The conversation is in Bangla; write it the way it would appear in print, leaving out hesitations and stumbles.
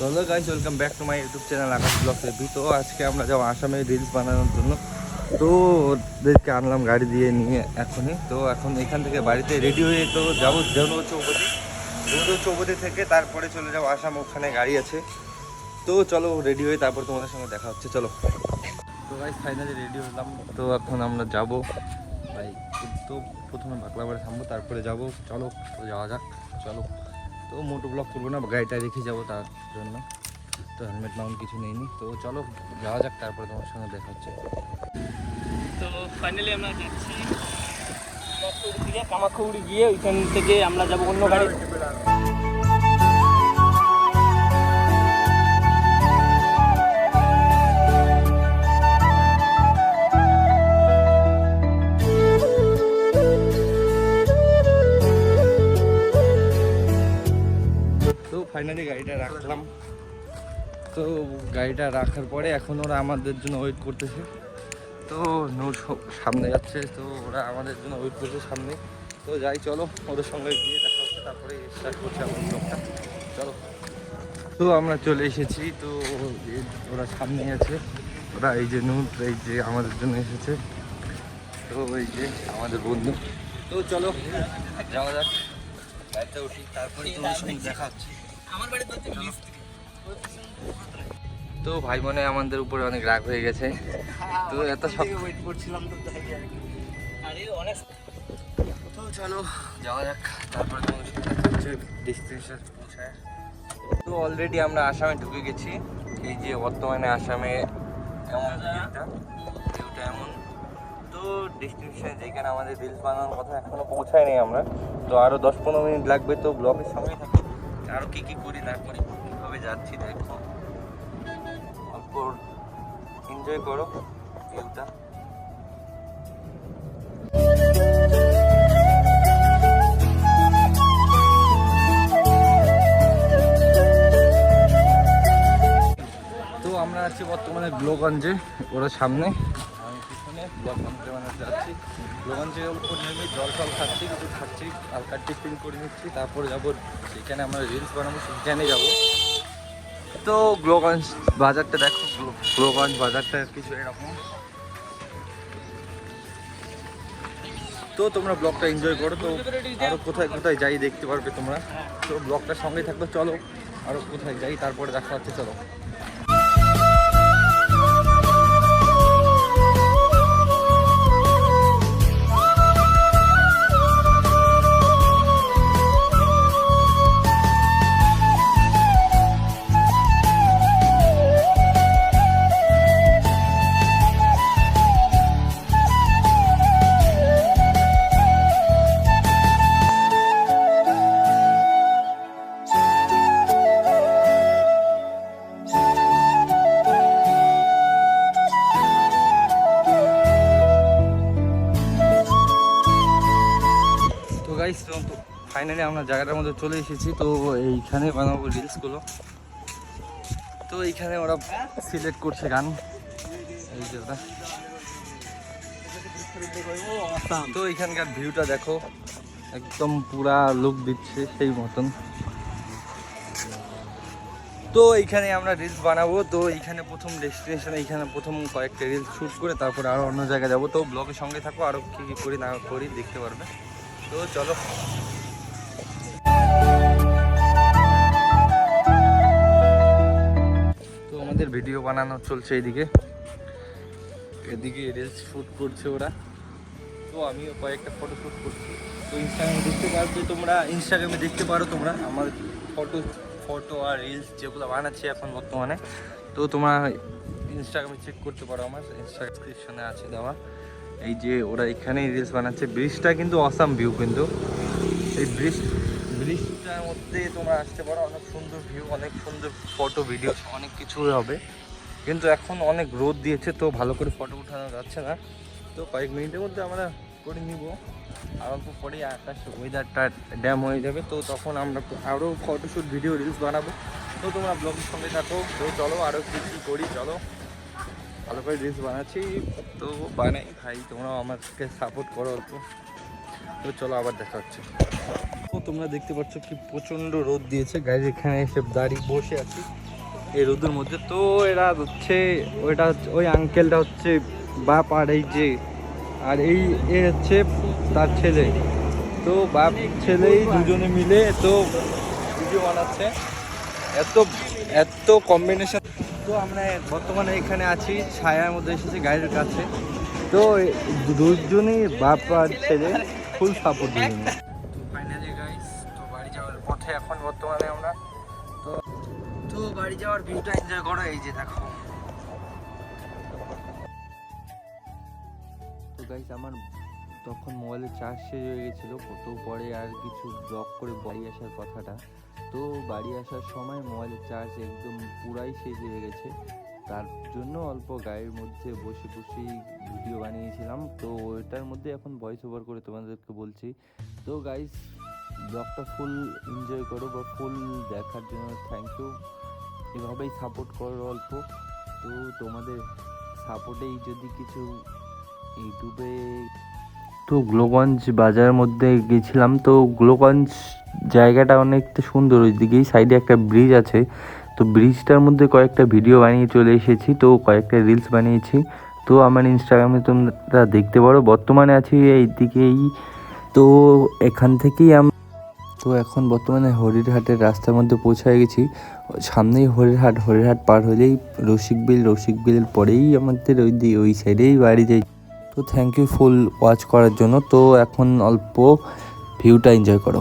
Hello guys, welcome back to my YouTube channel Akash blog review. তো আজকে আমরা যাবো আসামে রিলস বানানোর জন্য। তো ওদেরকে আনলাম গাড়ি দিয়ে নিয়ে এখনই। তো এখন এখান থেকে বাড়িতে রেডি হয়ে তো যাবো চৌপতি থেকে তারপরে চলে যাবো আসাম, ওখানে গাড়ি আছে। তো চলো রেডি হয়ে তারপর তোমাদের সঙ্গে দেখা হচ্ছে, চলো। তো গাইস ফাইনালি রেডি হলাম। তো এখন আমরা যাবো ভাই, তো প্রথমে বাকলাবাড়ি থামবো, তারপরে যাবো। চলো তো যাওয়া যাক, চলো। তো মোটো ব্লগ করবো না, গাড়িটা রেখে যাবো তার জন্য। তো হেলমেট মাউন্ট কিছু নেইনি, তো চলো যাওয়া যাক, তারপরে তোমার সঙ্গে দেখা হচ্ছে। তো ফাইনালি আমরা যাচ্ছি দিকে কামাখ্যাগুড়ি গিয়ে, ওইখান থেকে আমরা যাবো অন্য গাড়ি। তো ফাইনালি গাড়িটা রাখলাম। তো গাড়িটা রাখার পরে এখন ওরা আমাদের জন্য ওয়েট করতেছে। তো নূর সামনে যাচ্ছে, তো ওরা আমাদের জন্য ওয়েট করছে সামনে। তো যাই, চলো ওদের সঙ্গে গিয়ে দেখা হচ্ছে, তারপরে স্টার্ট করছে আমার ব্লগটা, চলো। তো আমরা চলে এসেছি। তো ওরা সামনে আছে, ওরা এই যে নূর, এই যে আমাদের জন্য এসেছে। তো এই যে আমাদের বন্ধু। তো চলো যাওয়া যাক, গাড়িতে উঠি, তারপরে তোমার সঙ্গে দেখা হচ্ছে। তো ভাই মনে আমাদের উপরে অনেক রাগ হয়ে গেছে। তো এত সব ওয়েট করছিলাম তো তাই আর কি। আরে অনেক। তো চলো যাওয়া যাক, তারপরে তোমার সাথে দেখা হচ্ছে ডেস্টিনেশন পৌঁছায়। তো অলরেডি আমরা আসামে ঢুকে গেছি। এই যে বর্তমানে আসামে এমন ভিউটা এমন। তো ডেস্টিনেশন যেখানে আমাদের রিলস বানানোর কথা এখনো পৌঁছায়নি আমরা। তো আরও 10-15 মিনিট লাগবে। তো ব্লগের সঙ্গেই থাকি, আরও কী কী করি না করি, কীভাবে যাচ্ছি দেখো, অল্প এনজয় করো ভিউটা। তো আমরা আছি বর্তমানে গ্লোগঞ্জে, ওরা সামনে, আমি পিছনে গ্লোগঞ্জে মানে যাচ্ছি। গ্লোগঞ্জের উপর নেমে জল খাচ্ছি, কিছু খাচ্ছি, হালকা টিফিন করে নিচ্ছি, তারপরে যাবো যেখানে আমরা রিলস বানাবো সেখানে যাবো। তো গ্লোগঞ্জ বাজারটা দেখো, গ্লোগঞ্জ বাজারটা কিছু এরকম। তো তোমরা ব্লগটা এনজয় করো। তো আরও কোথায় কোথায় যাই দেখতে পারবে তোমরা। তো ব্লগটার সঙ্গেই থাকবে, চলো আরও কোথায় যাই তারপরে দেখা হচ্ছে, চলো। গাইস, তো ফাইনালি আমরা জায়গাটার মধ্যে চলে এসেছি। তো এইখানে বানাবো রিলসগুলো। তো এইখানে ওরা সিলেক্ট করছে গান, এই যে ওরা। তো এইখানকার ভিউটা দেখো, একদম পুরা লুক দিচ্ছে সেই মতন। তো এইখানে আমরা রিলস বানাবো। তো এইখানে প্রথম ডেস্টিনেশন, এইখানে প্রথম কয়েকটা রিলস শ্যুট করে তারপরে আরও অন্য জায়গায় যাবো। তো ব্লগের সঙ্গে থাকো, আরও কী কী করি না করি দেখতে পারবে। তো চলো। তো আমাদের ভিডিও বানানো চলছে এইদিকে, এদিকে রিলস শ্যুট করছে ওরা। তো আমিও কয়েকটা ফটো শ্যুট করছি। তো ইনস্টাগ্রামে দেখতে পারবে তোমরা, তোমরা আমার ফটো আর রিলস যেগুলো বানাচ্ছি এখন বর্তমানে। তো তোমরা ইনস্টাগ্রামে চেক করতে পারো, আমার ইনস্টাগ্রাম ডেসক্রিপশনে আছে দেওয়া। এই যে ওরা এখানেই রিলস বানাচ্ছে। ব্রিজটা কিন্তু অসাম ভিউ, কিন্তু এই ব্রিজটার মধ্যে তোমরা আসতে পারো, অনেক সুন্দর ভিউ, অনেক সুন্দর ফটো ভিডিও, অনেক কিছুই হবে। কিন্তু এখন অনেক রোদ দিয়েছে, তো ভালো করে ফটো উঠানো যাচ্ছে না। তো কয়েক মিনিটের মধ্যে আমরা করে নিব, আর অল্প পরেই আকাশ ওয়েদারটা ড্যাম হয়ে যাবে। তো তখন আমরা আরও ফটোশ্যুট, ভিডিও, রিলস বানাবো। তো তোমরা ব্লগের সঙ্গে থাকো। তো চলো আরও কিছু করি, চলো। ভালো করে রিলস বানাচ্ছি, তো বানাই ভাই, তোমরাও আমাকে সাপোর্ট করো অল্প। তো চলো আবার দেখা হচ্ছে। তো তোমরা দেখতে পাচ্ছ কি প্রচণ্ড রোদ দিয়েছে, গাড়ির এখানে এসে দাঁড়িয়ে বসে আছি। এই রোদের মধ্যে। তো এরা হচ্ছে ওই আঙ্কেলটা হচ্ছে বাপ, আর এই যে আর এ হচ্ছে তার ছেলে। তো বাপ ছেলেই দুজনে মিলে তো ভিডিও বানাচ্ছে। এত এত কম্বিনেশন। তো আমরা বর্তমানে এখানে আছি, ছায়ার মধ্যে এসেছি গাড়ির কাছে। তো দুজনেই বাপ আর ছেলে ফুল সাপোর্ট দুজনে। তো ফাইনালি গাইস, তো বাড়ি যাওয়ার পথে এখন বর্তমানে আমরা। তো বাড়ি যাওয়ার ভিউটা এনজয় করো, এই যে দেখো। তো গাইস আমার তখন মোবাইলে চার্জ শেষ হয়ে গেছিলো, তো পরে আর কিছু ব্লগ করে বাড়ি আসার কথাটা। তো বাড়ি আসার সময় মোবাইলের চার্জ একদম পুরাই শেষ হয়ে গেছে, তার জন্য অল্প গাড়ির মধ্যে বসে বসেই ভিডিও বানিয়েছিলাম। তো ওইটার মধ্যে এখন ভয়েস ওভার করে তোমাদেরকে বলছি। তো গাইস ব্লগটা ফুল এনজয় করো বা ফুল দেখার জন্য থ্যাংক ইউ। এভাবেই সাপোর্ট করো অল্প। তো তোমাদের সাপোর্টেই যদি কিছু ইউটিউবে। তো গ্লোগঞ্জ বাজারের মধ্যে গেছিলাম। তো গ্লোগঞ্জ জায়গাটা অনেকটা সুন্দর, ওইদিকেই সাইডে একটা ব্রিজ আছে। তো ব্রিজটার মধ্যে কয়েকটা ভিডিও বানিয়ে চলে এসেছি, তো কয়েকটা রিলস বানিয়েছি। তো আমার ইনস্টাগ্রামে তোমরা দেখতে পারো। বর্তমানে আছি এই দিকেই, তো এখান থেকেই তো এখন বর্তমানে হরিরহাটের রাস্তার মধ্যে পৌঁছে গেছি। সামনেই হরিরহাট পার হলেই রসিকবিলের পরেই আমাদের ওই সাইডেই বাড়ি যাই। তো থ্যাংক ইউ ফুল ওয়াচ করার জন্য। তো এখন অল্প ভিউটা এনজয় করো।